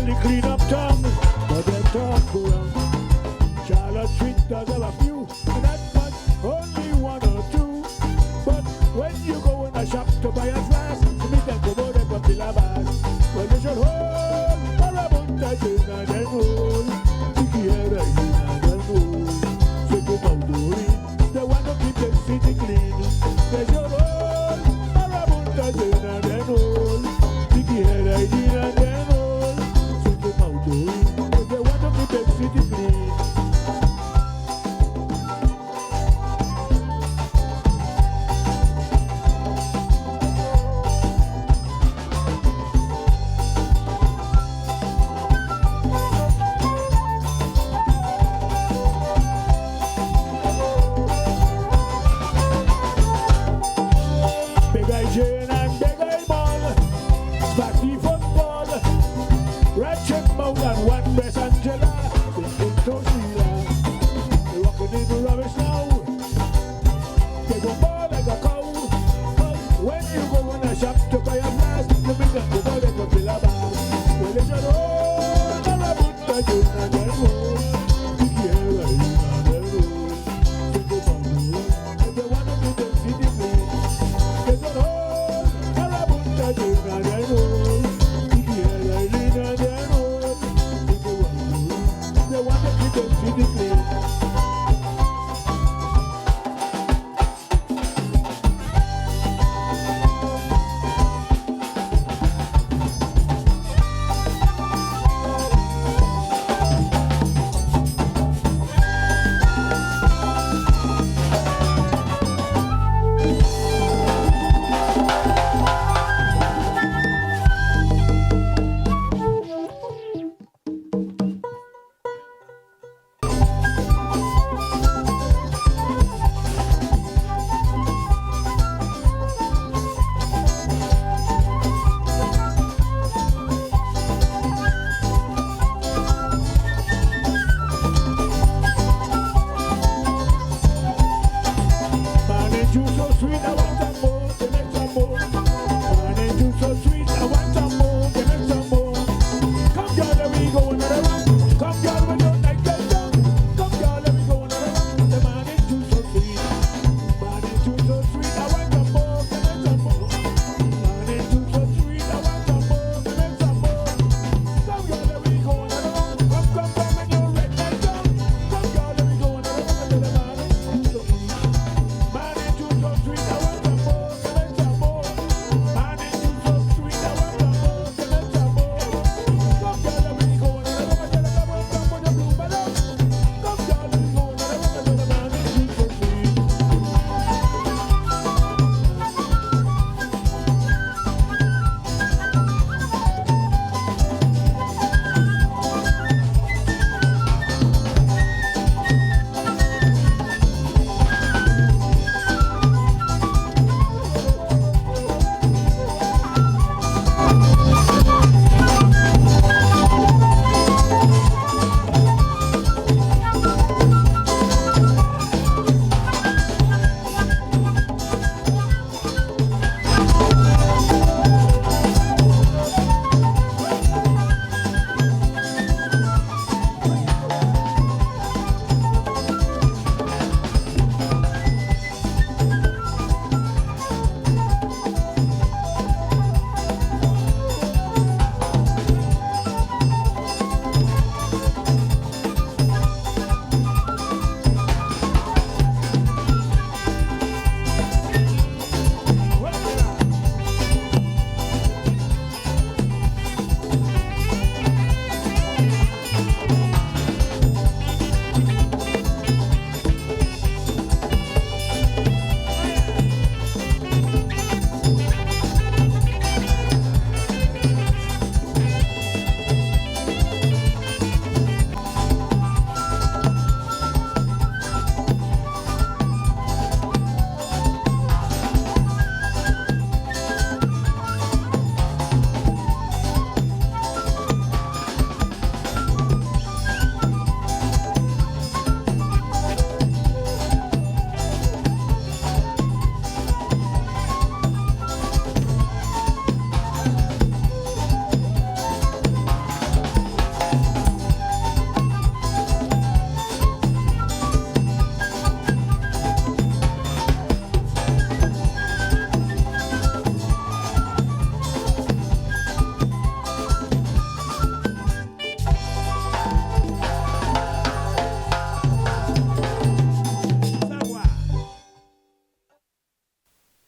the clean up town, but that talk go round. Charlotte Street does have a few, and that much only one or two. But when you go in a shop to buy a flask, you meet them come out and come fill a bag. Well, you should hold for a bunta gin and then roll. Sticky hair and then roll. So go out the ring, they want to keep the city clean. They should hold for a bunta gin and then roll. Sticky hair and then roll. So go out the ring, they want to keep the city clean. Jane and big eye ball, Sparky football, ratchet mouth and one breast Angela, thinking to Sheila. They walking in the rubbish now, they go ball like a cow. But when you go in a shop to buy a blast, you make them go ball like a pillar bar. Well, they should hold the rabbit again and then roll. Big hair and then roll. They go ball the roll, if they want to do them see the play. They should hold they want to keep them physically.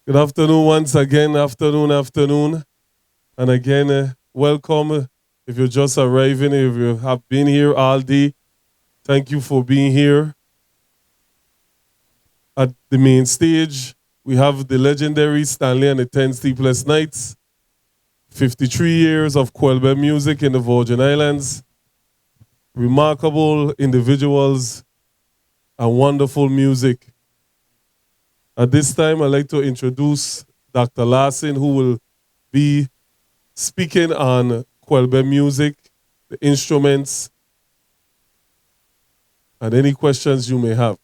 Good afternoon once again, afternoon. And again, welcome. If you're just arriving, if you have been here all day, thank you for being here. At the main stage, we have the legendary Stanley and the 10 Sleepless Nights. 53 years of Quelbe music in the Virgin Islands. Remarkable individuals and wonderful music. At this time, I'd like to introduce Dr. Larson, who will be speaking on Quelbe music, the instruments, and any questions you may have.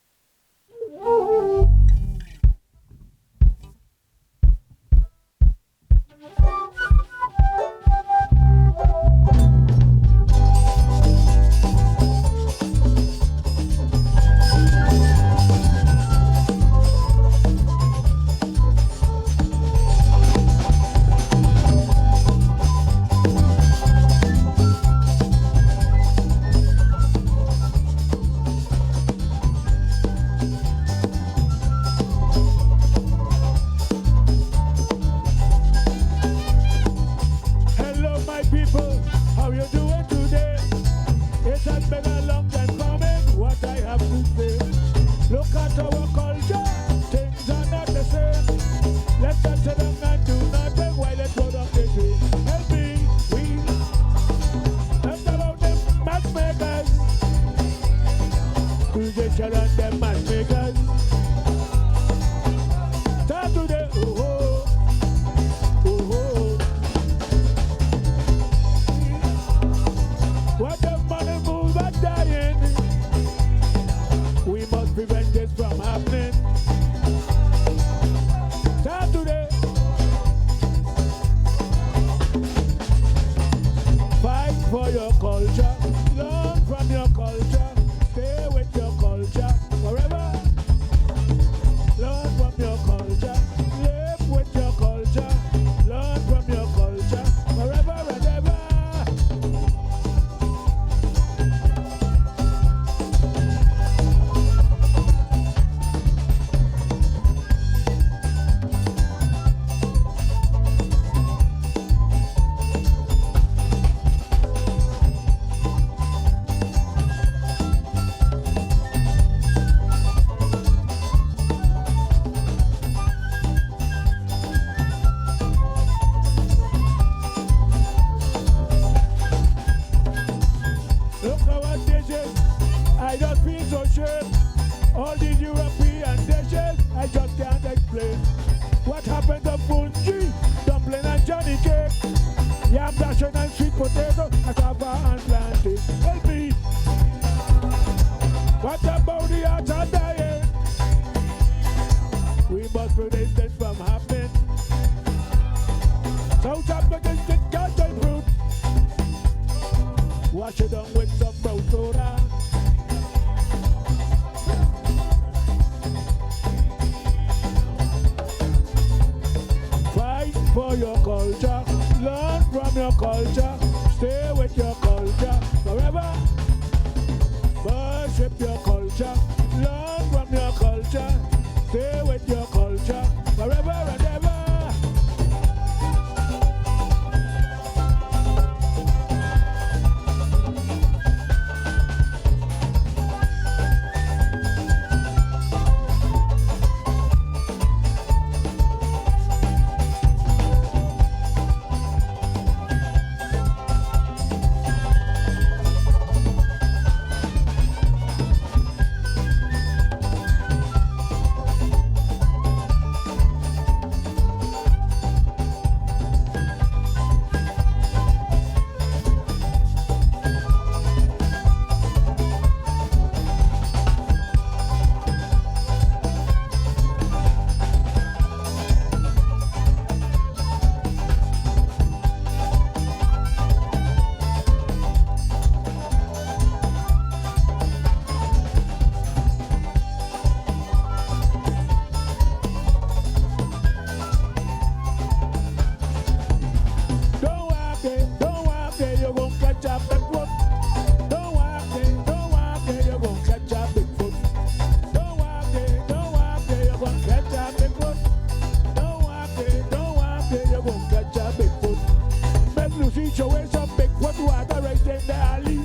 right in the alley.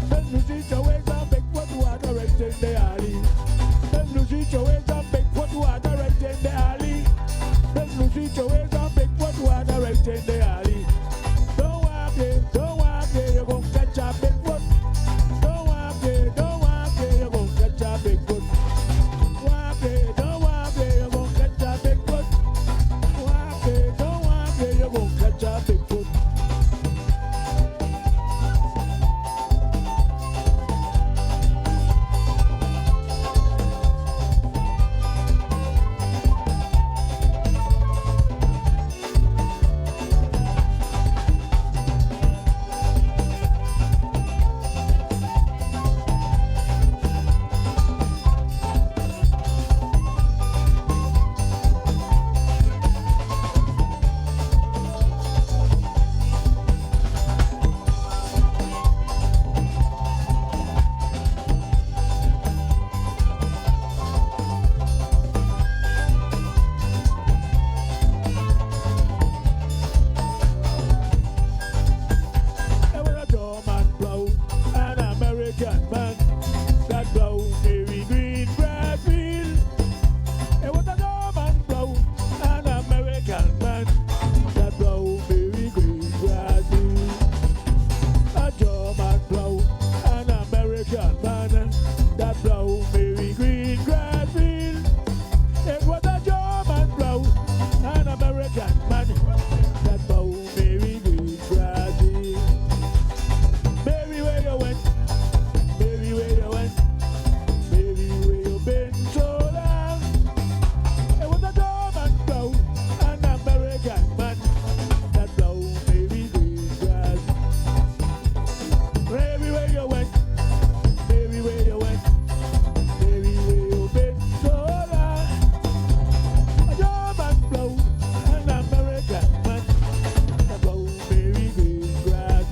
Then Lucicho ways on Bigfoot water right in the alley. Then Lucicho ways on Bigfoot water right in the alley. Then Lucicho ways on Bigfoot water right in the alley. Don't walk it, you're gonna catch a Bigfoot. Don't walk it, you're gonna catch a Bigfoot. Walk it, don't walk it, you're gonna catch a Bigfoot. Walk it, don't walk it, you're gonna catch a Bigfoot. There was a German blow, an American man that blow very green grass field. There was a German blow, an American man that blow very green grass field. A German blow, an American man that blow very green grass field. It was a German blow, an American man that blow very green grass field. Baby, where you went? Baby, where you went? Baby, where you been so long? It was a German blow, an American man that blow baby green grass. Baby, where you went? Baby, where you went? Baby, where you been so long? A German blow, an American man that blow baby green grass.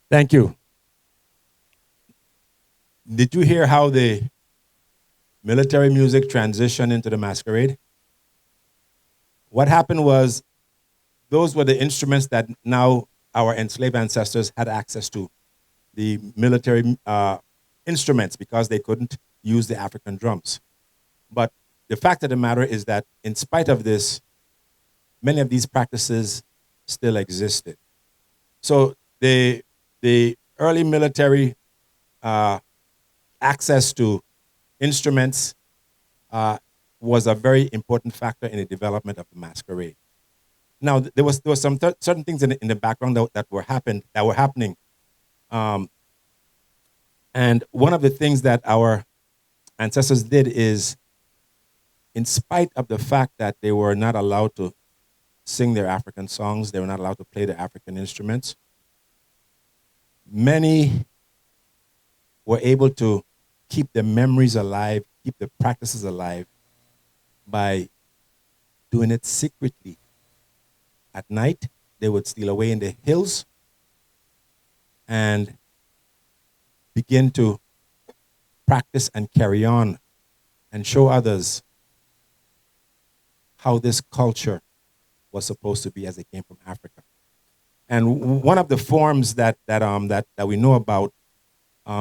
Thank you. Did you hear how the military music transitioned into the masquerade. What happened was those were the instruments that now our enslaved ancestors had access to, the military instruments, because they couldn't use the African drums. But the fact of the matter is that in spite of this, many of these practices still existed. So the early military access to instruments was a very important factor in the development of the masquerade. Now there was some certain things in the background that were happening, and one of the things that our ancestors did is, in spite of the fact that they were not allowed to sing their African songs, they were not allowed to play the African instruments, many were able to keep the memories alive, keep the practices alive by doing it secretly. At night, they would steal away in the hills and begin to practice and carry on and show others how this culture was supposed to be as it came from Africa. And one of the forms that we know about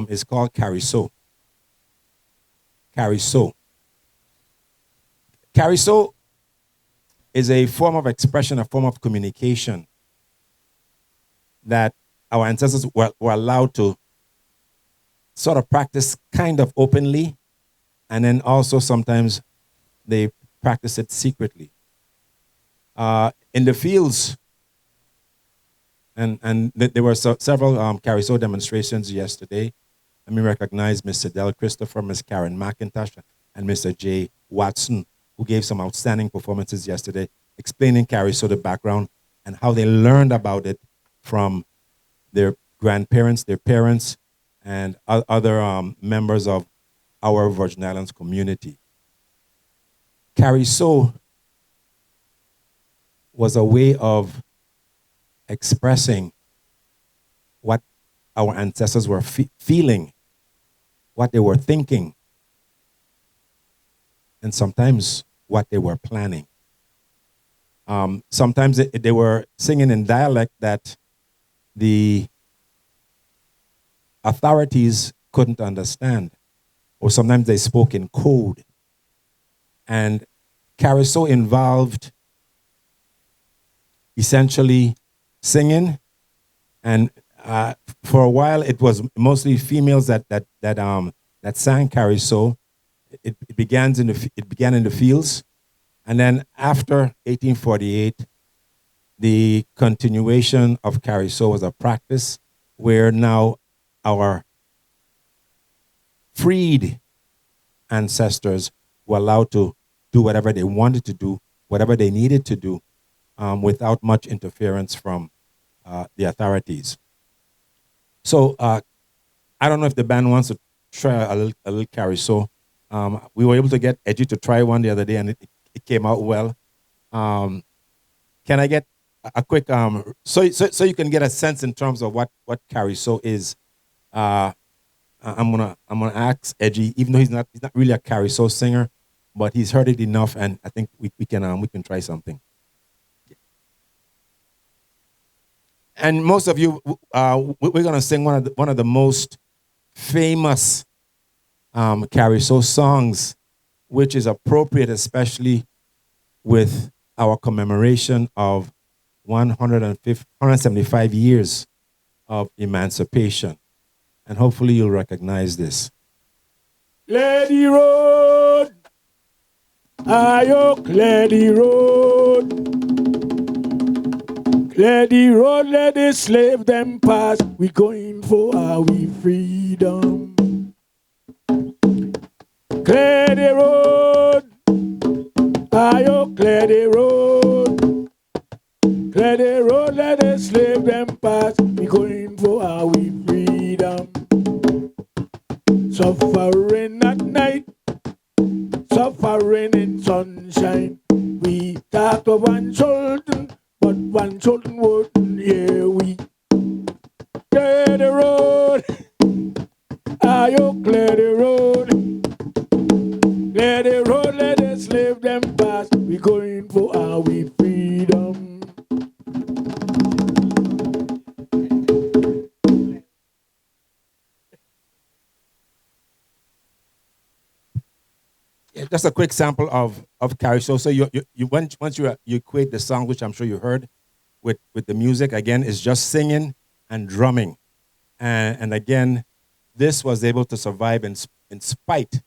is called cariso. Cariso. Cariso is a form of expression, a form of communication that our ancestors were allowed to sort of practice kind of openly, and then also sometimes they practice it secretly. In the fields, and there were several cariso demonstrations yesterday. Let me recognize Mr. Del Christopher, Ms. Karen McIntosh, and Mr. J. Watson, who gave some outstanding performances yesterday, explaining cariso, the background, and how they learned about it from their grandparents, their parents, and other members of our Virgin Islands community. Cariso was a way of expressing what our ancestors were feeling, what they were thinking, and sometimes what they were planning. Sometimes they were singing in dialect that the authorities couldn't understand, or sometimes they spoke in code. And cariso involved essentially singing, and for a while it was mostly females that sang cariso. It began in the fields, and then after 1848, the continuation of cariso was a practice where now our freed ancestors were allowed to do whatever they wanted to do, whatever they needed to do, without much interference from the authorities. So I don't know if the band wants to try a little cariso. We were able to get Edgy to try one the other day, and it came out well. Can I get a quick so you can get a sense in terms of what cariso is? I'm gonna ask Edgy, even though he's not really a cariso singer, but he's heard it enough, and I think we can try something. And most of you, we're gonna sing one of the most famous cariso songs, which is appropriate, especially with our commemoration of 175 years of emancipation. And hopefully you'll recognize this. Clear the road. Ayo, clear the road. Clear the road, let the slave them pass. We going for our freedom. Clear the road. Ayo, clear the road. Clear the road, let the slave them pass. We going for our freedom. Suffering at night, suffering in sunshine. We talk of one Sultan, but one Sultan wouldn't hear we. Clear the road, ayo, clear the road. them pass, we going for our freedom. Yeah, just a quick sample of Carrie. So you once you equate the song, which I'm sure you heard, with the music, again, it's just singing and drumming, and again, this was able to survive in spite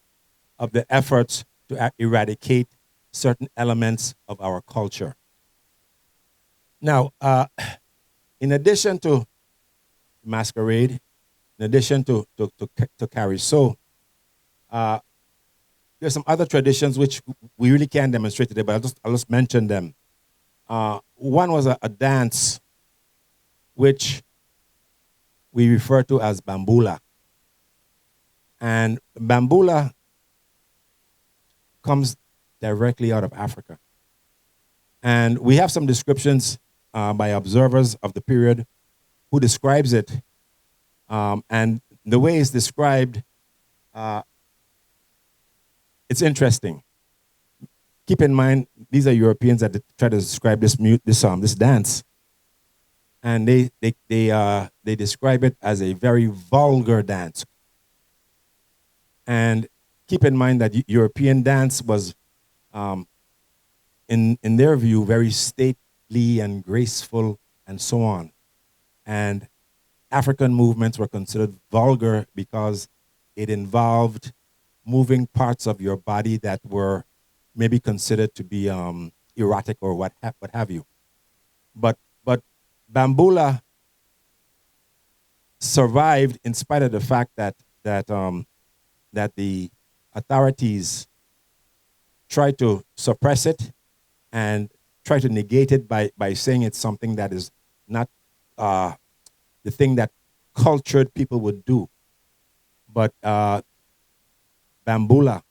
of the efforts to eradicate certain elements of our culture. Now, in addition to masquerade, in addition to carry, there's some other traditions which we really can't demonstrate today, but I'll just mention them. One was a dance which we refer to as bambula. And bambula comes directly out of Africa. And we have some descriptions by observers of the period who describes it. And the way it's described, it's interesting. Keep in mind, these are Europeans that try to describe this dance, and they describe it as a very vulgar dance. And keep in mind that European dance was, in their view, very stately and graceful and so on. And African movements were considered vulgar because it involved moving parts of your body that were maybe considered to be erotic or what have you. But bambula survived in spite of the fact that the authorities tried to suppress it and try to negate it by saying it's something that is not the thing that cultured people would do. But bambula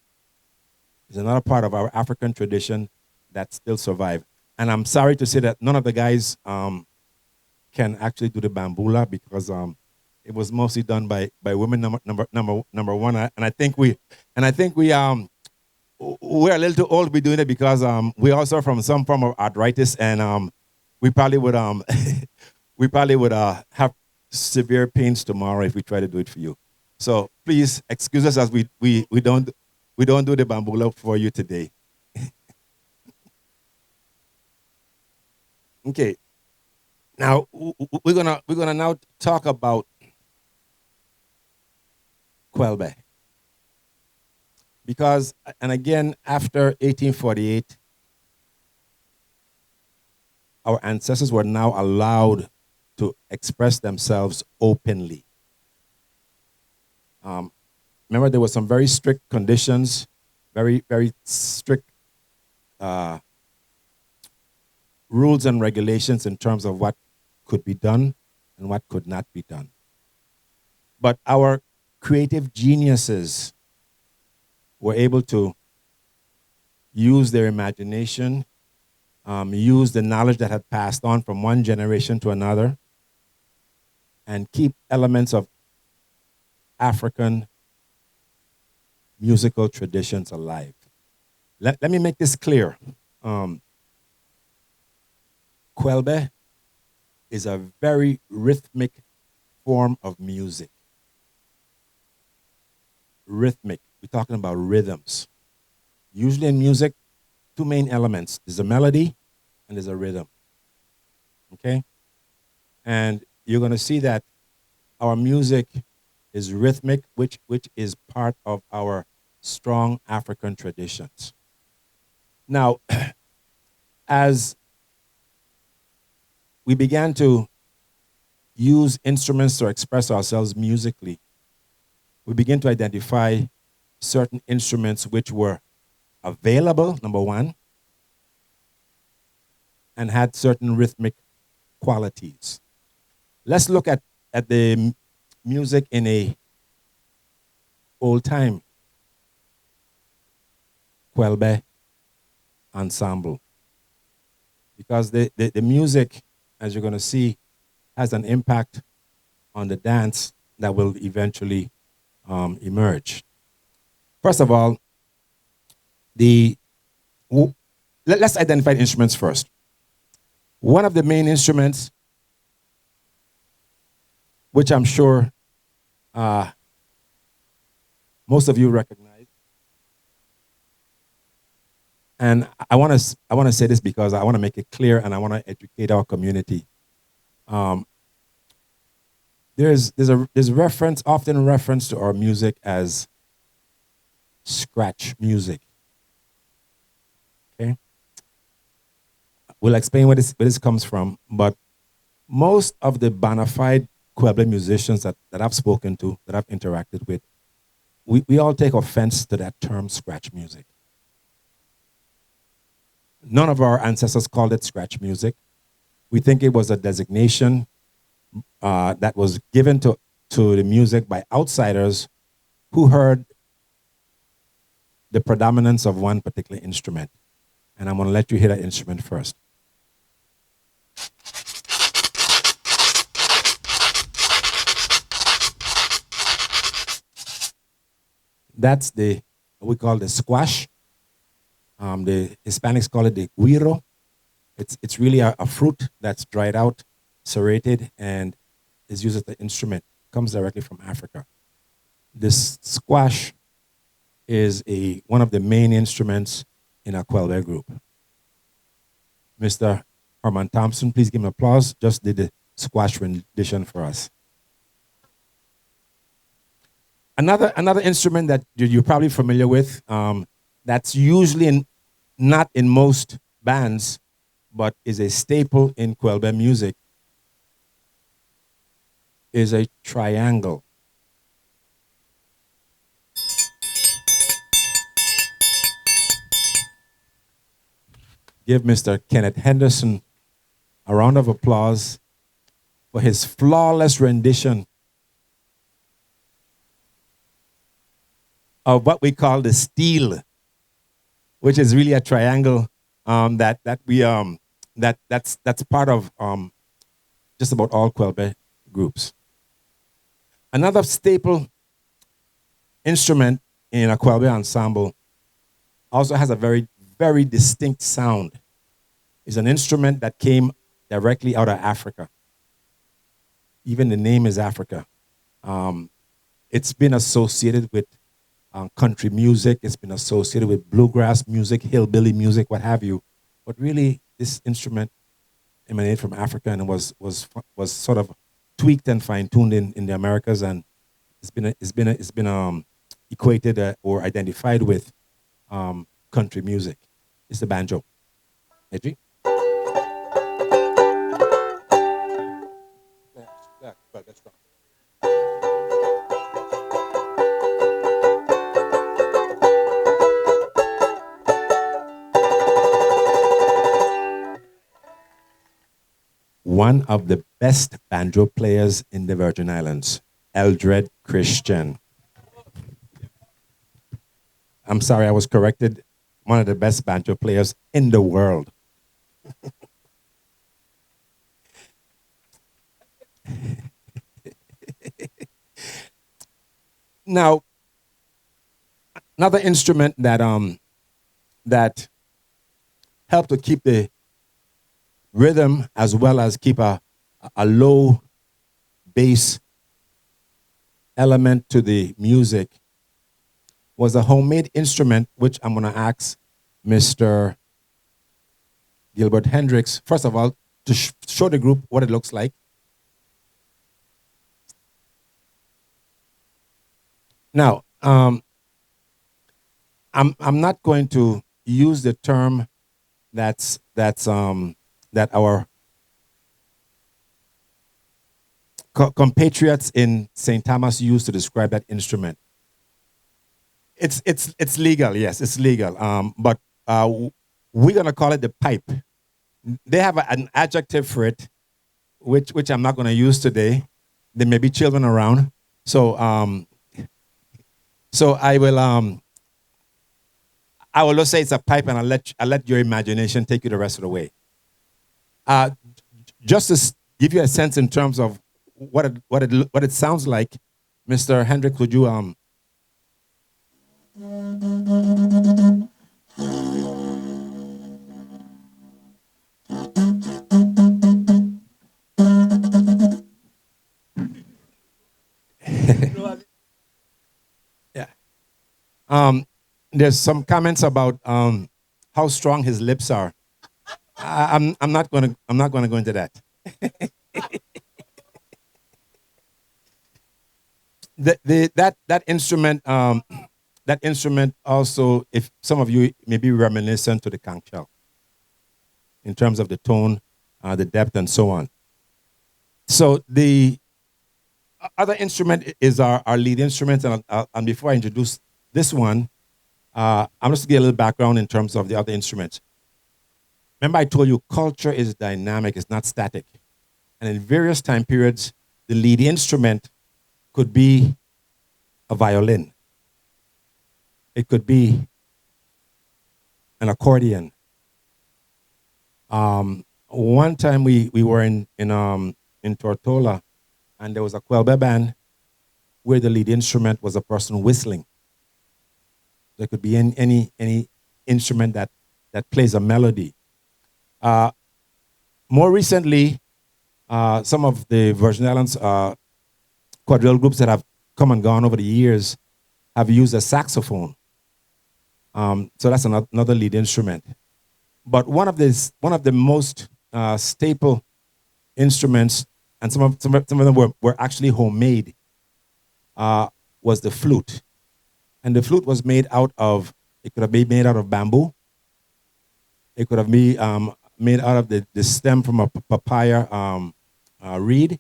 is another part of our African tradition that still survive. And I'm sorry to say that none of the guys can actually do the bambula because it was mostly done by women. Number one, and I think we're a little too old to be doing it because we also from some form of arthritis, and we probably would have severe pains tomorrow if we try to do it for you. So please excuse us as we don't do the bambula for you today. Okay. Now we're gonna now talk about Quelbe. Because, and again, after 1848, our ancestors were now allowed to express themselves openly. Remember, there were some very strict conditions, very, very strict rules and regulations in terms of what could be done and what could not be done. But our creative geniuses were able to use their imagination, use the knowledge that had passed on from one generation to another, and keep elements of African musical traditions alive. Let me make this clear. Quelbe is a very rhythmic form of music. Rhythmic. We're talking about rhythms. Usually in music, two main elements. There's a melody and there's a rhythm. Okay? And you're going to see that our music is rhythmic, which is part of our strong African traditions. Now, as we began to use instruments to express ourselves musically, we begin to identify certain instruments which were available, number one, and had certain rhythmic qualities. Let's look at the music in a old-time Quelbe ensemble. Because the music, as you're going to see, has an impact on the dance that will eventually emerge. First of all, the Let's identify instruments first. One of the main instruments, which I'm sure most of you recognize, and I want to say this because I want to make it clear and I want to educate our community. There's reference, often reference to our music as scratch music. Okay, we'll explain where this comes from, but most of the bona fide Quelbe musicians that I've spoken to, that I've interacted with, we all take offense to that term scratch music. None of our ancestors called it scratch music. We think it was a designation that was given to the music by outsiders who heard the predominance of one particular instrument. And I'm going to let you hear that instrument first. That's what we call the squash. The Hispanics call it the guiro. It's really a fruit that's dried out, serrated, and is used as the instrument. It comes directly from Africa. This squash is one of the main instruments in our Quelbe group. Mr. Herman Thompson, please give him applause, just did the squash rendition for us. Another instrument that you're probably familiar with, that's usually not in most bands, but is a staple in Quelbe music, is a triangle. Give Mr. Kenneth Henderson a round of applause for his flawless rendition of what we call the steel, which is really a triangle that's part of just about all Quelbe groups. Another staple instrument in a Quelbe ensemble also has a very, very distinct sound. It's an instrument that came directly out of Africa. Even the name is Africa. It's been associated with country music. It's been associated with bluegrass music, hillbilly music, what have you. But really, this instrument emanated from Africa and was sort of tweaked and fine-tuned in the Americas, and it's been equated or identified with country music. It's the banjo. Edgy? One of the best banjo players in the Virgin Islands, Eldred Christian. I'm sorry, I was corrected. One of the best banjo players in the world. Now, another instrument that helped to keep the rhythm as well as keep a low bass element to the music was a homemade instrument, which I'm going to ask Mr. Gilbert Hendricks, first of all, to show the group what it looks like. Now, I'm not going to use the term that our compatriots in St. Thomas used to describe that instrument. It's legal, yes, it's legal. But we're gonna call it the pipe. They have an adjective for it, which I'm not gonna use today. There may be children around, so I will just say it's a pipe, and I'll let your imagination take you the rest of the way. Just to give you a sense in terms of what it sounds like, Mr. Hendrick, would you There's some comments about how strong his lips are. I'm not gonna go into that. That instrument that instrument also, if some of you may be reminiscent to the conch shell in terms of the tone, the depth, and so on. So the other instrument is our lead instrument, and before I introduce this one, I'm just to get a little background in terms of the other instruments. Remember, I told you culture is dynamic; it's not static, and in various time periods, the lead instrument could be a violin. It could be an accordion. One time we were in Tortola, and there was a Quelbe band where the lead instrument was a person whistling. There could be any instrument that plays a melody. More recently, some of the Virgin Islands quadrille groups that have come and gone over the years have used a saxophone. So that's another lead instrument. But one of the most staple instruments, and some of them were actually homemade, was the flute. And the flute was made out of, it could have been made out of bamboo. It could have been made out of the stem from a papaya reed.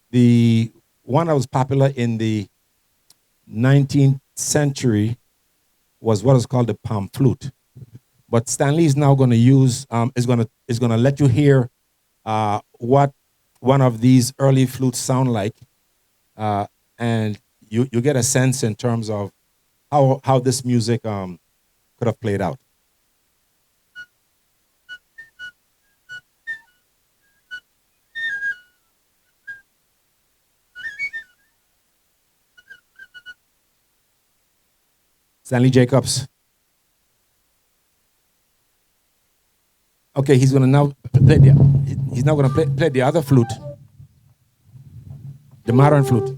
The one that was popular in the 19th century was what is called the palm flute. But Stanley is now going to use, is going to let you hear what one of these early flutes sound like, and you get a sense in terms of how this music could have played out. Stanley Jacobs. Okay, he's going to now play he's now going to play the other flute, the modern flute.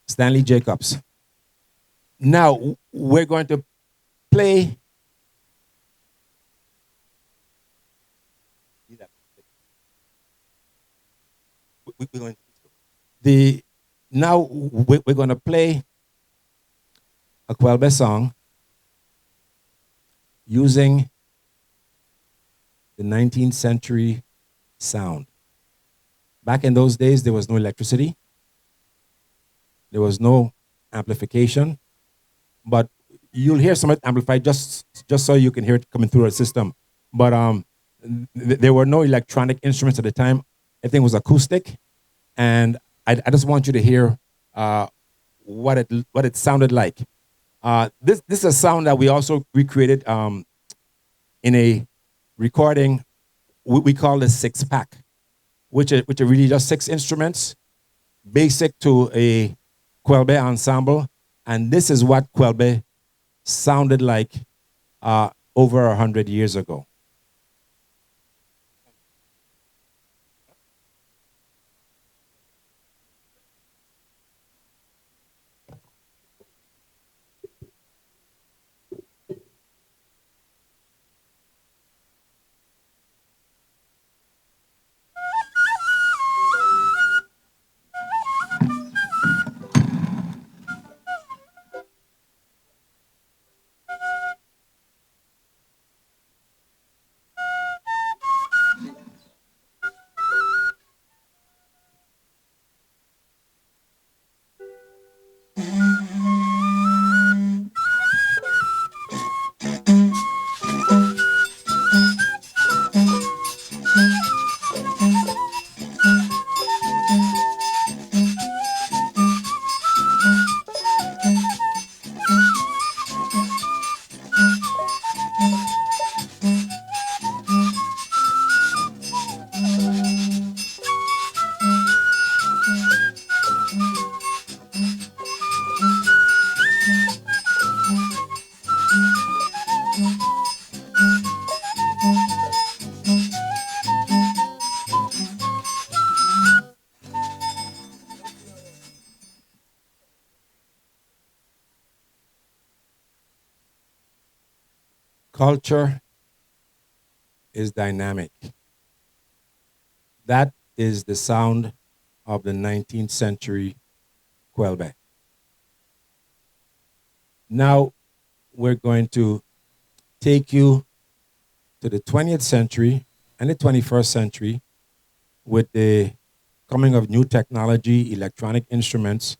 Stanley Jacobs. Now we're going to play we're going to play a Quelbe song using the 19th century sound. Back in those days, there was no electricity. There was no amplification, but you'll hear some of it amplified just so you can hear it coming through a system. But there were no electronic instruments at the time. Everything was acoustic, and I just want you to hear what it sounded like. This is a sound that we also recreated in a recording we call the 6-pack, which are really just 6 instruments, basic to a Quelbe ensemble, and this is what Quelbe sounded like over 100 years ago. Culture is dynamic. That is the sound of the 19th century Quelbe. Now we're going to take you to the 20th century and the 21st century with the coming of new technology, electronic instruments.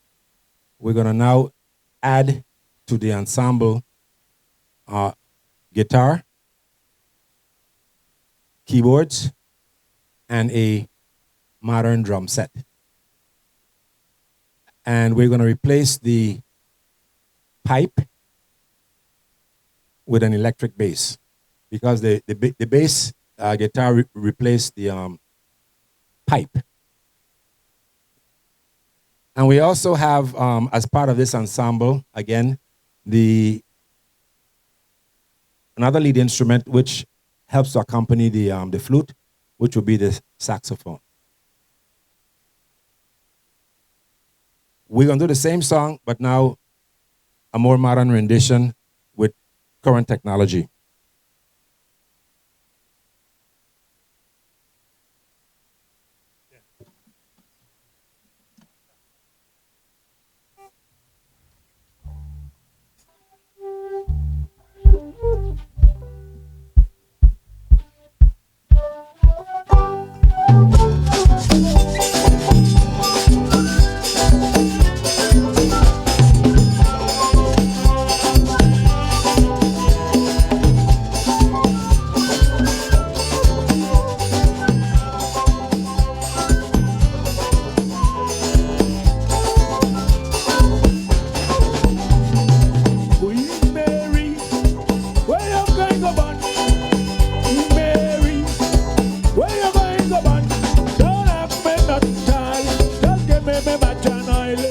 We're going to now add to the ensemble guitar, keyboards, and a modern drum set. And we're going to replace the pipe with an electric bass because the bass guitar replaced the pipe. And we also have, as part of this ensemble, again, another lead instrument which helps to accompany the flute, which will be the saxophone. We're going to do the same song, but now a more modern rendition with current technology. Queen Mary, where you going go bun? Queen Mary, where you going go bun? Don't have me nothing tall, just give me match and oil.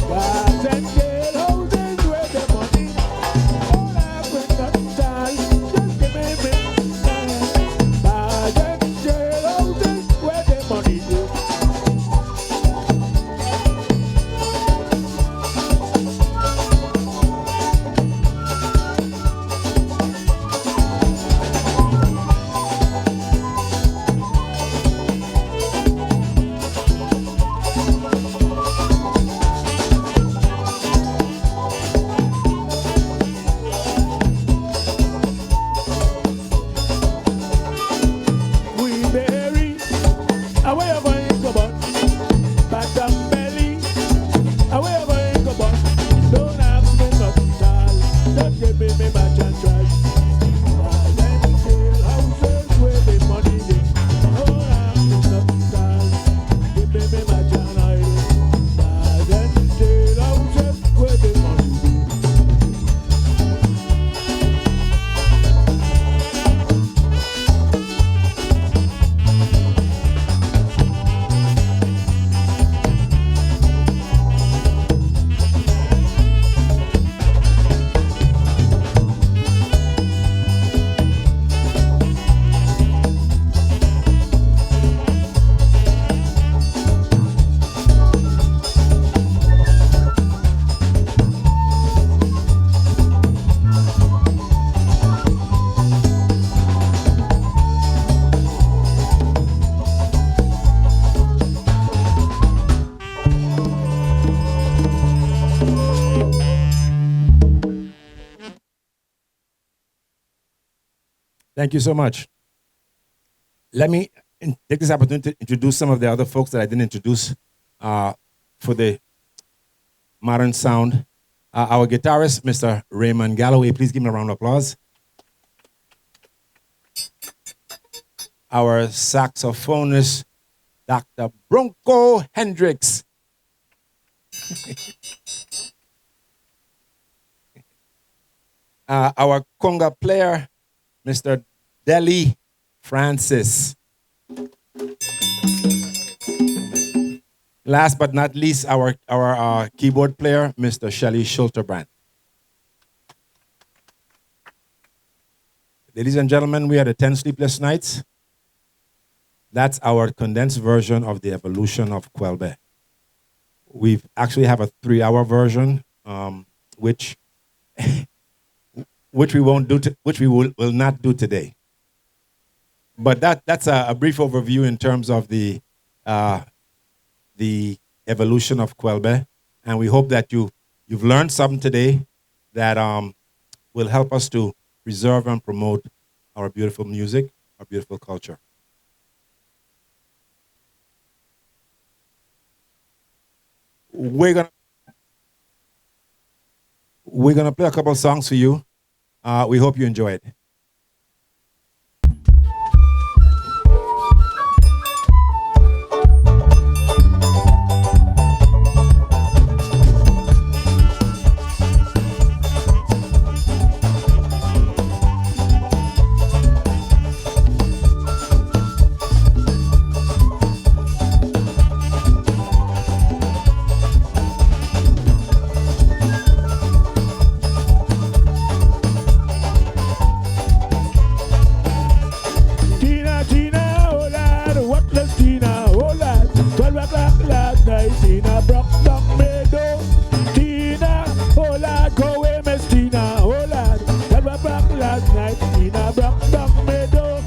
Gas and jailhouses where the money. Don't have me nothing tall, just give me tall. Gas and jailhouses where the money is. Queen Mary, away you going go bun? Back and belly, away you going go bun? Don't have me nothing tall, just give me match and trash. Gas and jailhouses where the money is. Don't have me nothing tall, give me match and oil. Gas and jailhouses where the money is. Thank you so much. Let me take this opportunity to introduce some of the other folks that I didn't introduce for the modern sound. Our guitarist, Mr. Raymond Galloway. Please give him a round of applause. Our saxophonist, Dr. Bronco Hendricks. Our conga player, Mr. Deli Francis. Last but not least, our keyboard player, Mr. Shelley Schulterbrand. Ladies and gentlemen, we had a 10 sleepless nights. That's our condensed version of the evolution of Quelbe. We actually have a 3-hour version, which which we won't do, which we will not do today. But that's a brief overview in terms of the evolution of Quelbe, and we hope that you've learned something today that will help us to preserve and promote our beautiful music, our beautiful culture. We're gonna play a couple songs for you. We hope you enjoy it. Tina, Tina, oh lad, what does Tina, oh lad? 12 o'clock last night, Tina broke down meadow. Tina, oh lad, go away, Miss Tina, oh lad. 12 o'clock last night, Tina broke down meadow.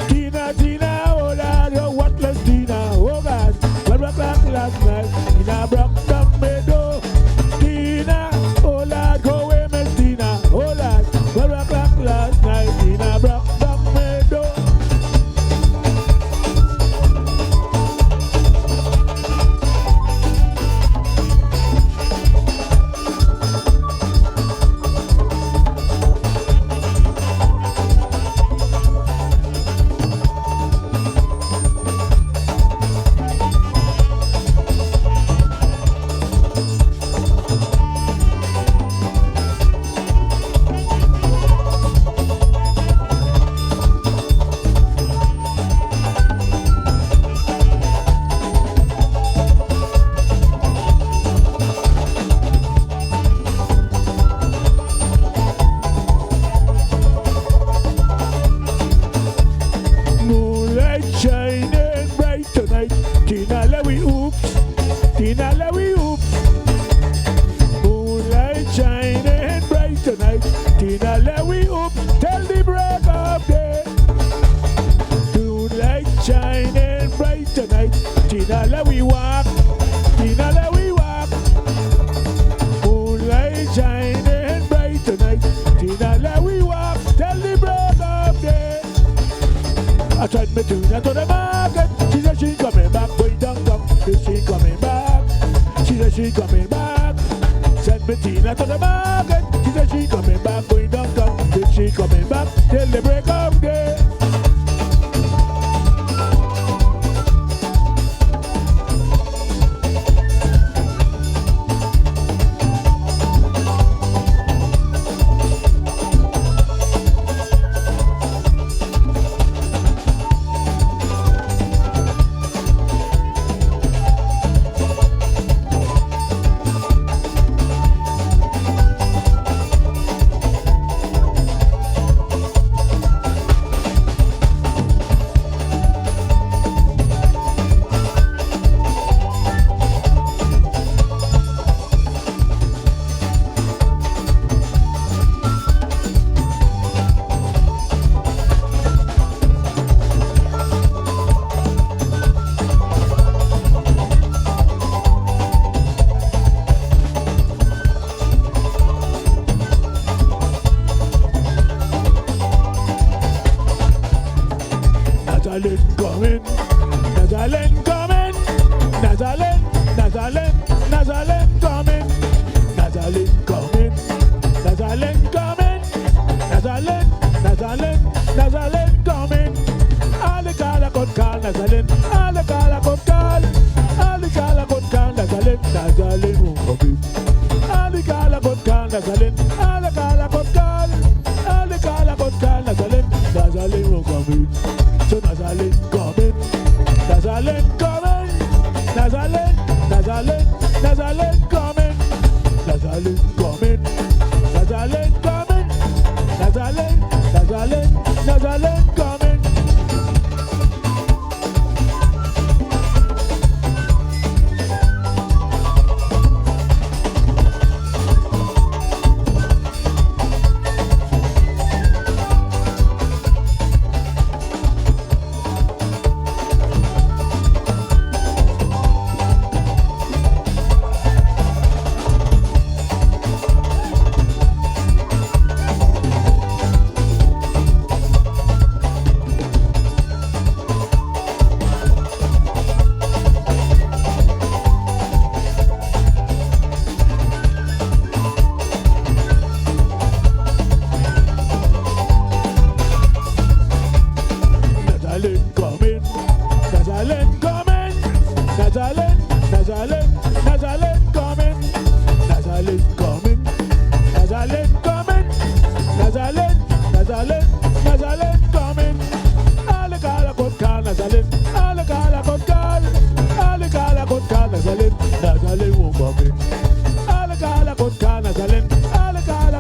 Tina, Tina, oh lad, oh what does Tina, oh lad? 12 o'clock last night, Tina broke down meadow. Tina, oh lad, go away, Miss Tina, oh lad. 12 o'clock last night, Tina broke down meadow. Moonlight shining bright tonight. Tina Lewy oops. Tina Lewy oops. Moonlight shining bright tonight. Tina Lewy oops. Till the break of day. Moonlight shining bright tonight. Tina Lewy walk. Tina Lewy walk. Moonlight shining bright tonight. Tina Lewy walk. Till the break of day. I tried me tuna to the market. She said she coming back, going down, is she coming back? She said she coming back. Send me Tina to the market. She said she coming back, going down, is she coming back? Till the break of day. Nazalin coming, Nazalin coming, Nazalin, Nazalin, Nazalin coming, Nazalin coming, Nazalin coming, Nazalin, Nazalin, Nazalin coming. Alikala could call Nazalin, Alikala could call, Alikala could call Nazalin, Nazalin won't come in. Alikala could call Nazalin, Alikala could call, Alikala could call Nazalin, Nazalin won't come in. So Nazalin coming, Nazalin coming, Nazalin, Nazalin, Nazalin coming, Nazalin coming, Nazalin coming, Nazalin, Nazalin, Nazalin coming. Nazalin, Nazalin, Nazalin coming, Nazalin coming, Nazalin coming, Nazalin, Nazalin, Nazalin coming. Alikala kotka Nazalin, alikala kotka Nazalin, Nazalin won't come in. Alikala kotka Nazalin, alikala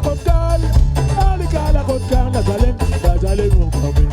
kotka Nazalin, Nazalin won't come in.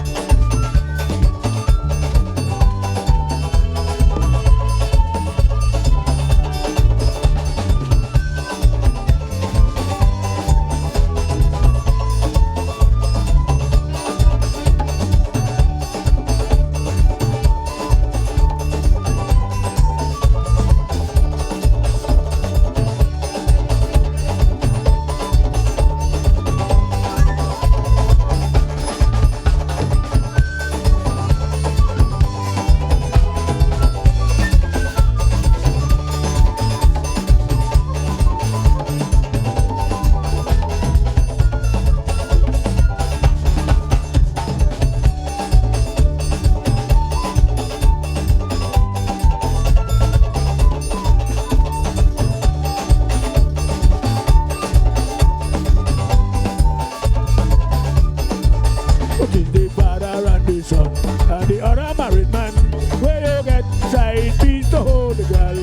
And the other married man, where you get side piece to hold the girl.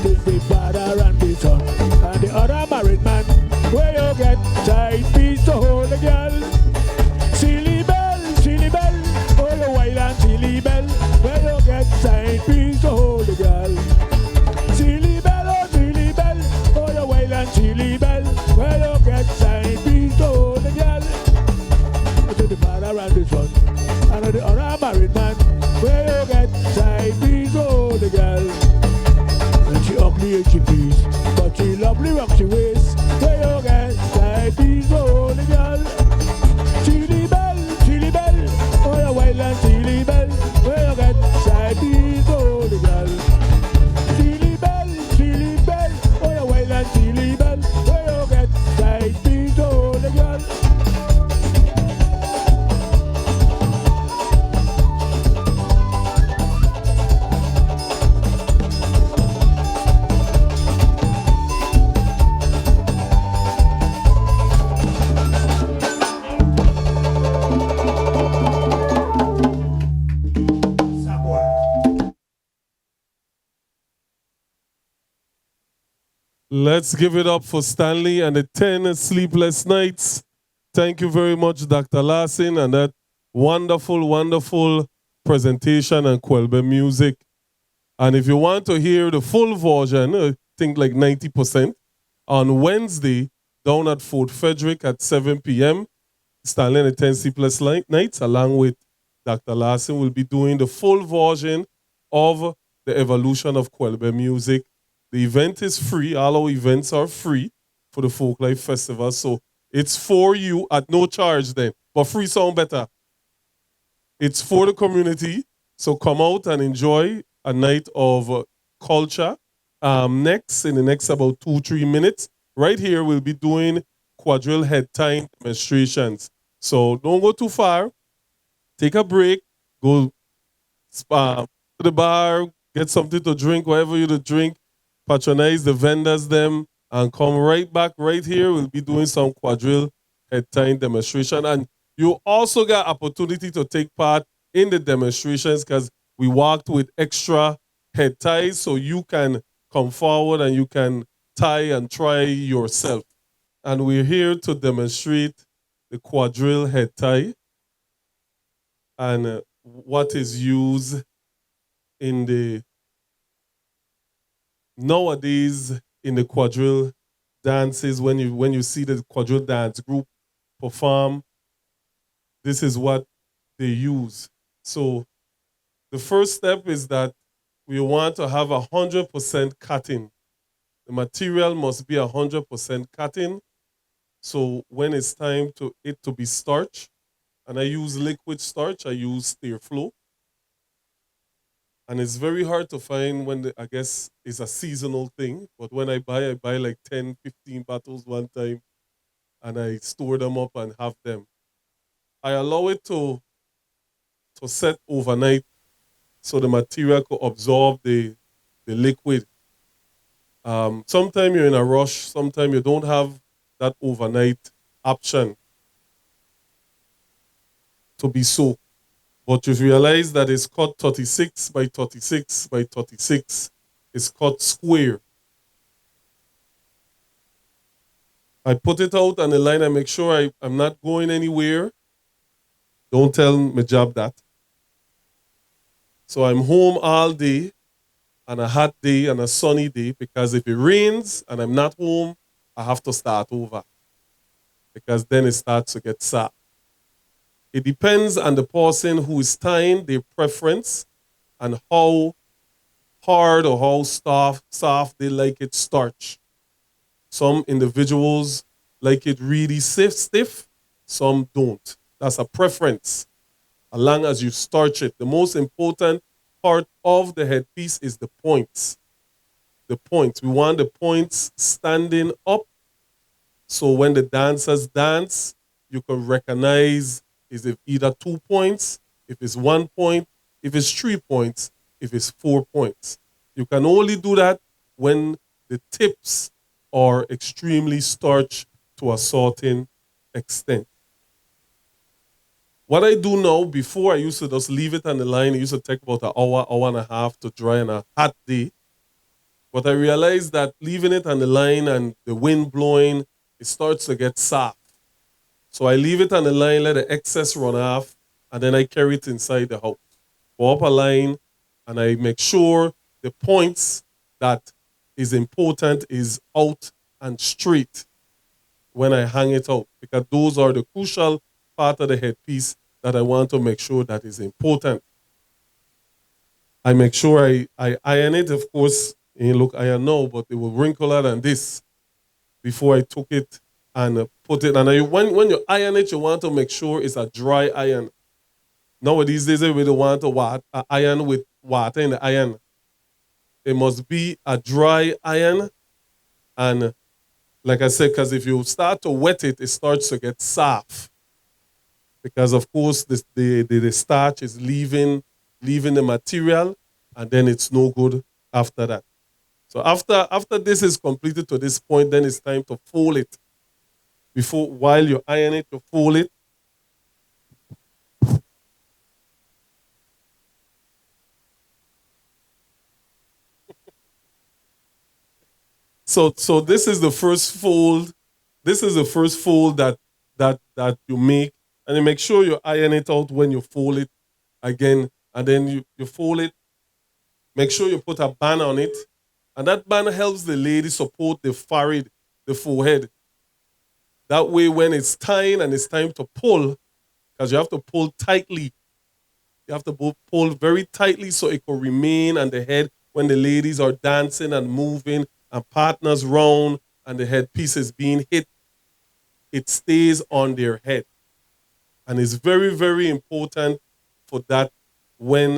This the father and the son. And the other married man, where you get side piece to hold the girl. Silly bell, oh you wild and silly bell, where you get side piece to hold the girl. Silly bell, oh you wild and silly bell, where you get side piece to hold the girl. To the father and the son. And the other married man, where you get side piece to hold the girl. And she ugly and she please, but she lovely rock she waist, where you get side piece to hold the girl. Silly bell, oh you wild and silly bell, where you get side piece to hold the girl. Silly bell, oh you wild and silly bell, where you get side piece to hold the girl. Let's give it up for Stanley and the 10 sleepless nights. Thank you very much, Dr. Larson, and that wonderful, wonderful presentation and Quelbe music. And if you want to hear the full version, I think like 90%, on Wednesday, down at Fort Frederick at 7 p.m., Stanley and the 10 sleepless nights, along with Dr. Larson, will be doing the full version of the evolution of Quelbe music. The event is free. All our events are free for the Foklife Festival. So it's for you at no charge then. But free sound better. It's for the community. So come out and enjoy a night of culture. Next, in the next about 2-3 minutes, right here we'll be doing quadrille head time demonstrations. So don't go too far. Take a break. Go to the bar. Get something to drink, whatever you to drink. Patronize the vendors them and come right back right here. We'll be doing some quadrille head time demonstration. And you also got opportunity to take part in the demonstrations because we walked with extra head ties so you can come forward and you can tie and try yourself. And we're here to demonstrate the quadrille head tie and what is used in the nowadays in the quadrille dances. When you see the quadrille dance group perform, this is what they use. So the first step is that we want to have 100% cutting. The material must be 100% cutting. So when it's time to it to be starch, and I use liquid starch, I use Steerflow. And it's very hard to find when I guess it's a seasonal thing. But when I buy like 10, 15 bottles one time and I store them up and have them. I allow it to set overnight so the material could absorb the the liquid. Sometimes you're in a rush, sometimes you don't have that overnight option to be soaked. But you realize that it's cut 36 by 36 by 36. It's cut square. I put it out on the line. I make sure I'm not going anywhere. Don't tell my job that. So I'm home all day on a hot day and a sunny day, because if it rains and I'm not home, I have to start over, because then it starts to get soft. It depends on the person who is tying, their preference, and how hard or how soft they like it starch. Some individuals like it really stiff, some don't. That's a preference, as long as you starch it. The most important part of the headpiece is the points. The points. We want the points standing up, so when the dancers dance, you can recognize is it either 2 points, if it's 1 point, if it's 3 points, if it's 4 points. You can only do that when the tips are extremely starched to a certain extent. What I do now, before I used to just leave it on the line, it used to take about an hour, hour and a half to dry on a hot day. But I realized that leaving it on the line and the wind blowing, it starts to get soft. So I leave it on the line, let the excess run off, and then I carry it inside the house. Go up a line, and I make sure the points that is important is out and straight when I hang it out, because those are the crucial part of the headpiece that I want to make sure that is important. I make sure I iron it. Of course, you look iron now, but it will wrinkle out than this before I took it and put it. And when you iron it, you want to make sure it's a dry iron. Nowadays, we don't want to iron with water in the iron. It must be a dry iron. And like I said, because if you start to wet it, it starts to get soft. Because of course, the starch is leaving the material, and then it's no good after that. So after this is completed to this point, then it's time to fold it. While you iron it, you fold it. So this is the first fold. This is the first fold that you make, and you make sure you iron it out when you fold it again, and then you fold it. Make sure you put a band on it, and that band helps the lady support the forehead, the forehead. That way, when it's tying and it's time to pull, because you have to pull tightly. You have to pull very tightly so it can remain on the head when the ladies are dancing and moving and partners round and the headpiece is being hit. It stays on their head. And it's very, very important for that when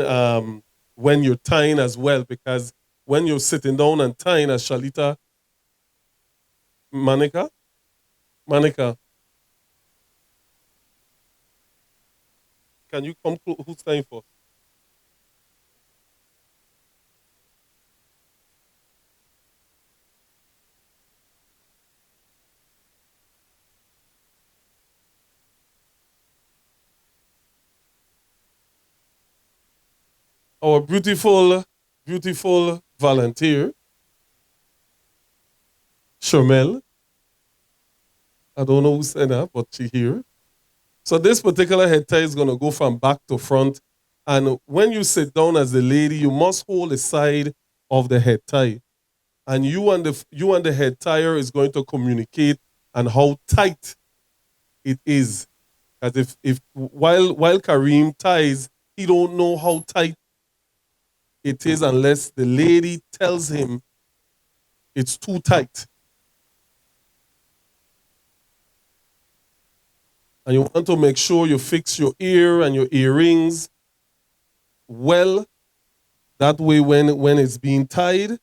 you're tying as well, because when you're sitting down and tying, as Shalita, Monica, can you come close? Who's tying first? Our beautiful, beautiful volunteer, Shermel. I don't know who said that, but she here. So this particular head tie is going to go from back to front. And when you sit down as a lady, you must hold the side of the head tie. And you and the head tire is going to communicate on how tight it is. Because if while Kareem ties, he don't know how tight it is unless the lady tells him it's too tight. And you want to make sure you fix your ear and your earrings well. That way, when it's being tied,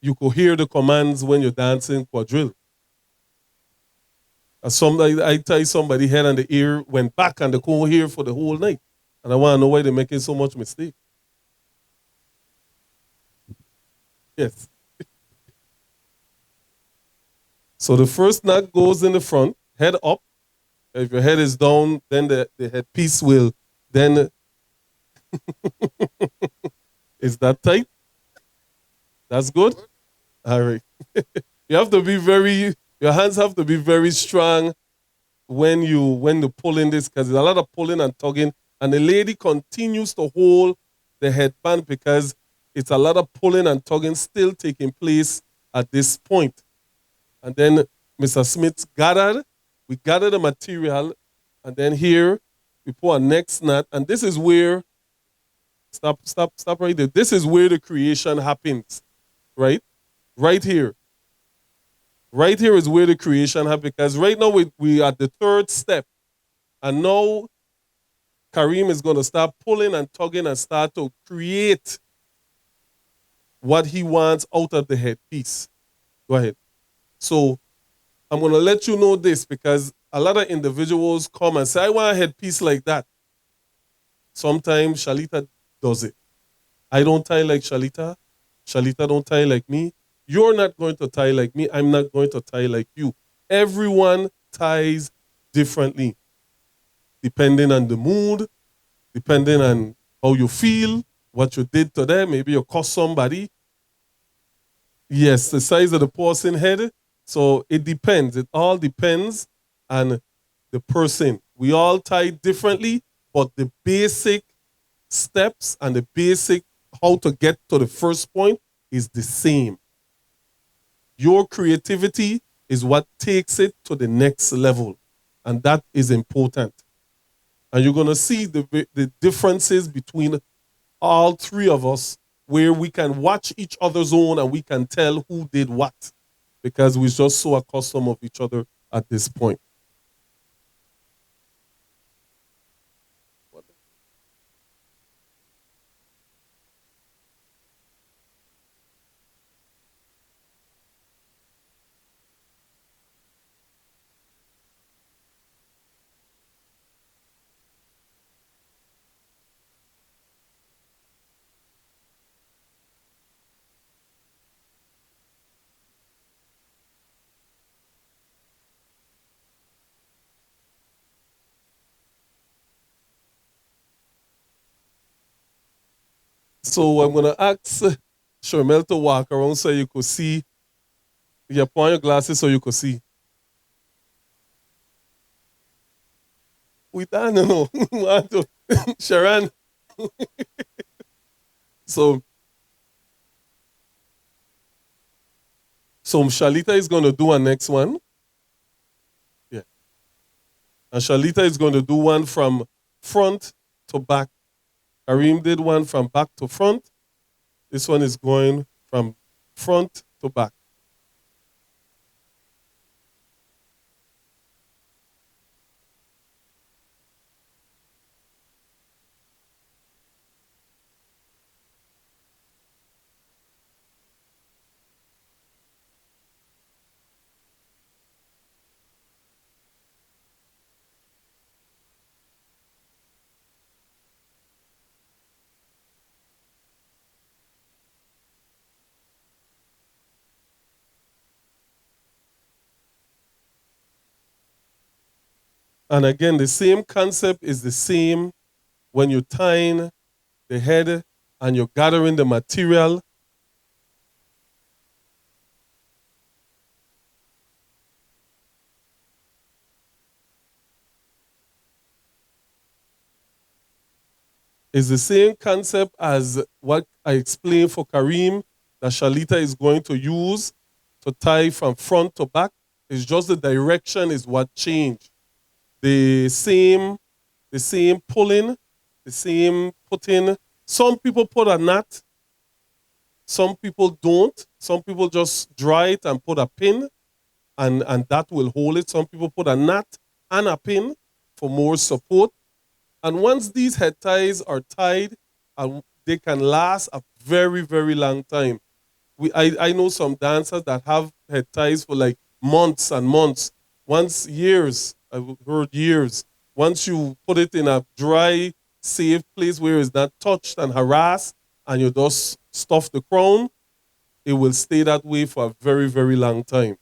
you could hear the commands when you're dancing quadrille. I tie somebody head and the ear went back and they couldn't hear for the whole night. And I want to know why they're making so much mistake. Yes. So the first knot goes in the front, head up. If your head is down, then the headpiece will then. Is that tight? That's good? All right. You have to be very, your hands have to be very strong when you pulling this, because there's a lot of pulling and tugging, and the lady continues to hold the headband because it's a lot of pulling and tugging still taking place at this point. And then Mr. Smith we gathered the material, and then here we put our next knot, and this is where, stop right there. This is where the creation happens, right? Right here. Right here is where the creation happens, because right now we are at the third step. And now Kareem is going to start pulling and tugging and start to create what he wants out of the headpiece. Go ahead. So I'm going to let you know this, because a lot of individuals come and say, I want a headpiece like that. Sometimes Shalita does it. I don't tie like Shalita. Shalita don't tie like me. You're not going to tie like me. I'm not going to tie like you. Everyone ties differently, depending on the mood, depending on how you feel, what you did to them. Maybe you cussed somebody. Yes, the size of the person head. So it depends. It all depends on the person. We all tie differently, but the basic steps and the basic how to get to the first point is the same. Your creativity is what takes it to the next level, and that is important. And you're going to see the differences between all three of us, where we can watch each other's own and we can tell who did what, because we're just so accustomed of each other at this point. So I'm going to ask Shermel to walk around so you could see. You put on your glasses so you could see. We don't know. Sharon. So Shalita is going to do our next one. Yeah. And Shalita is going to do one from front to back. Kareem did one from back to front. This one is going from front to back. And again, the same concept is the same when you're tying the head and you're gathering the material. It's the same concept as what I explained for Kareem that Shalita is going to use to tie from front to back. It's just the direction is what changed. The same pulling, the same putting. Some people put a knot, some people don't. Some people just dry it and put a pin, and that will hold it. Some people put a knot and a pin for more support. And once these head ties are tied, they can last a very, very long time. I know some dancers that have head ties for like months and months. Once years, I've heard years. Once you put it in a dry, safe place where it's not touched and harassed, and you just stuff the crown, it will stay that way for a very, very long time.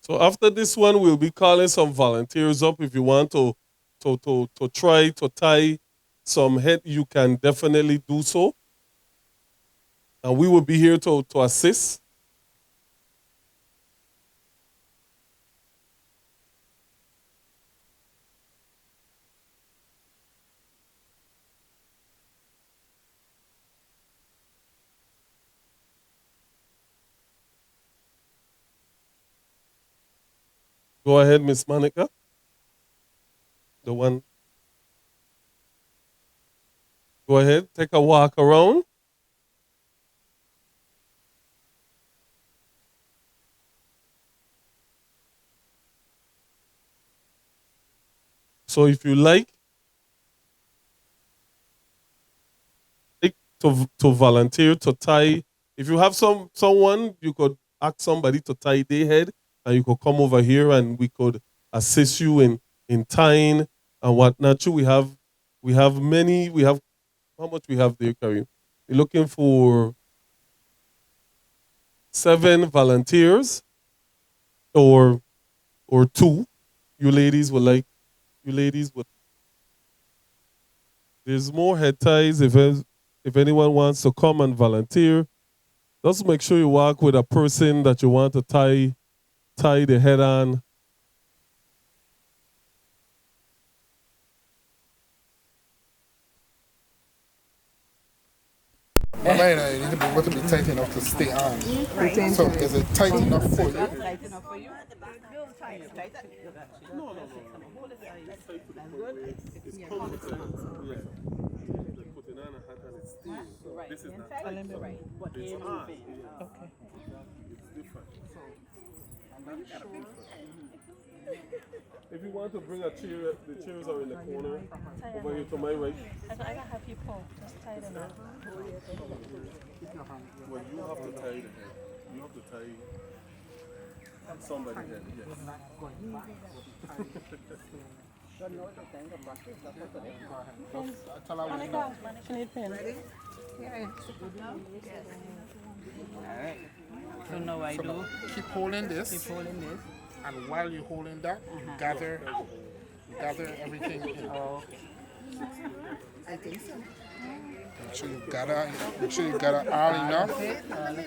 So after this one, we'll be calling some volunteers up. If you want to try to tie some head, you can definitely do so. And we will be here to assist. Go ahead, Miss Monica. The one. Go ahead, take a walk around. So if you like to volunteer to tie, if you have someone, you could ask somebody to tie their head, and you could come over here and we could assist you in tying and whatnot. We have many. We have how much we have there, Karim? We're looking for 7 volunteers or 2. You ladies would. There's more head ties if anyone wants to come and volunteer. Just make sure you walk with a person that you want to tie the head on. Mine, it needs to be tight enough to stay on. So is it tight enough for you? Tight enough for you? No. It's comfortable. Yeah. Putting on a hat and it's still. Right. This is not Right. tight. Right. But It's air hard. moving. Yeah. Okay. It's different. If you want to bring a chair, the chairs are in the corner. Over here to my right. I don't have people. Just tie them up. Well, you have to tie the head. You have to tie somebody's head. Yes. She need pen. So now I do. Keep holding this, Keep holding this. and while you're holding that, you gather everything in. Oh, Make sure you gather all enough, and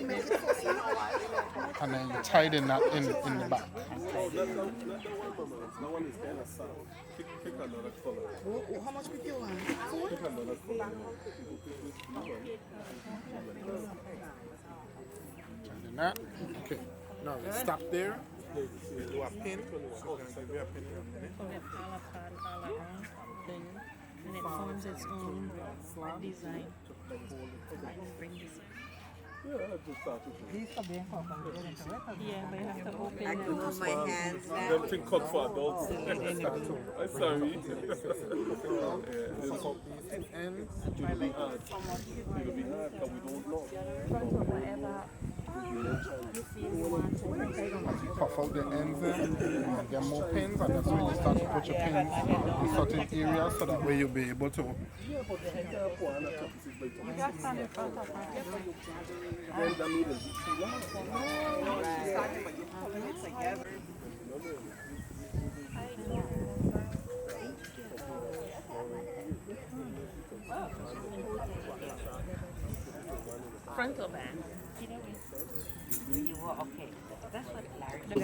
then you tie the knot in the back. That one is kind of soft. Pick another color. How much would you want? Pick another color. Tie the knot. Okay. Now you stop there. You do a pin. So I'm going to give you a pin in a minute. So we have all apart, all around. Then, and it forms its own design. Bring this. Yeah, let's just start with it. Yeah, but you have to open I it. can move my hands now. Everything cut for adults. I'm sorry. And It'll be hard. It'll be hard because we don't know. Whatever you feel you want to. puff out the ends and get more pins, and that's when you start to put your pins in certain areas so that way you'll be able to. You just stand in front of her. Front or back? Either way. you were okay. That's what Larry. It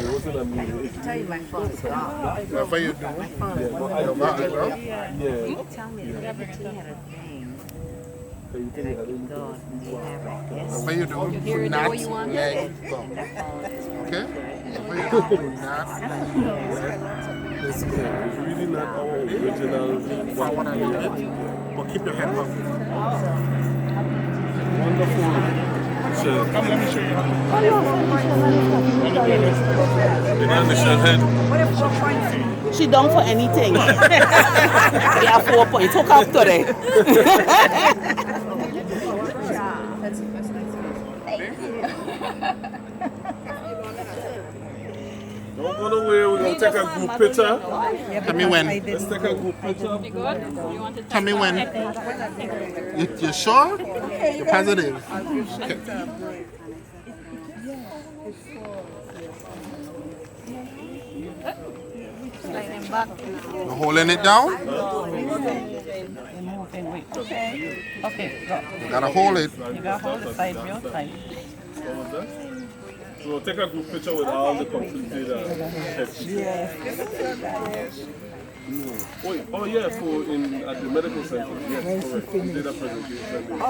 wasn't a meal. Tell you my phone's gone. Whatever you do, your back, Yeah. Tell me that everything had a name. So you think that it God, they have it. Yes. whatever you do, not leg down. Okay? Whatever you do, not leg down. It's really not our original For what I did, but keep your head up. wonderful shell. Come, let me show you. And the shell head. She down for anything. Yeah, 4 points. Hook up today. Don't go nowhere. We're going to take a group picture. Tell me when. Let's take a group picture. Tell me when. You sure? You're positive? Okay. You're holding it down? Okay, go. You gotta hold it. You got hold the side view tight. So we'll take a group picture with all the completed heads. Oh yeah, for at the medical center. Yes, correct. We did a presentation.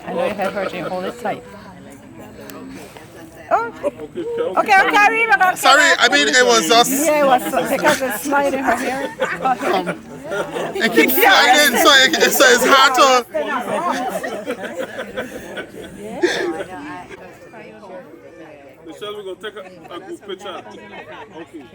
I know you have hurt you. Hold it tight. Okay, Sorry, I mean it was just. Yeah, it was because it's sliding her hair. It keeps sliding, so it's hard to. Michelle, we're going to take a group picture. Okay.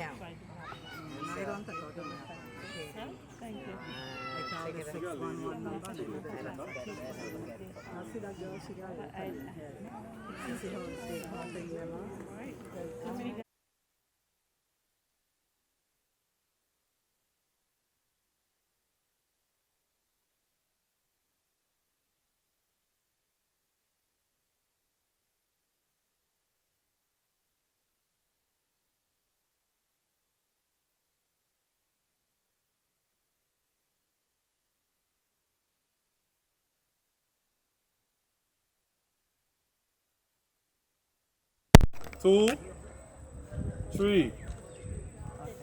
Two, three.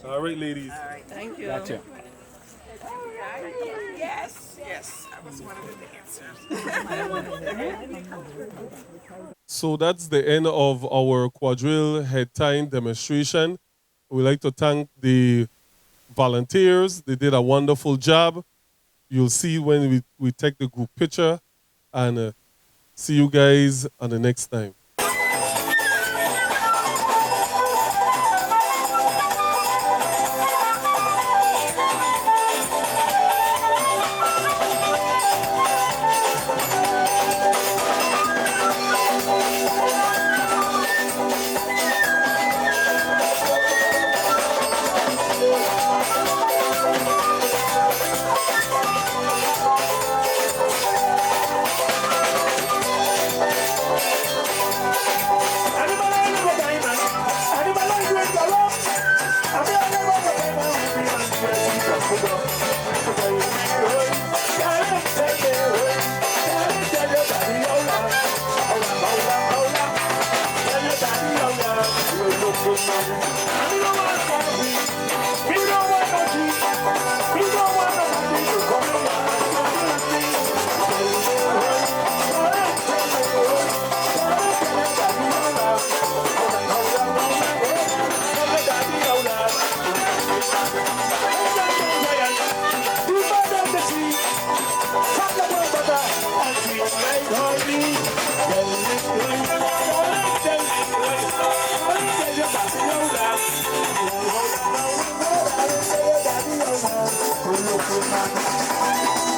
All right, ladies. Thank you. Gotcha. Yes. I was one of the dancers. So that's the end of our quadrille head tying demonstration. We'd like to thank the volunteers. They did a wonderful job. You'll see when we take the group picture, and see you guys on the next time. Thank you.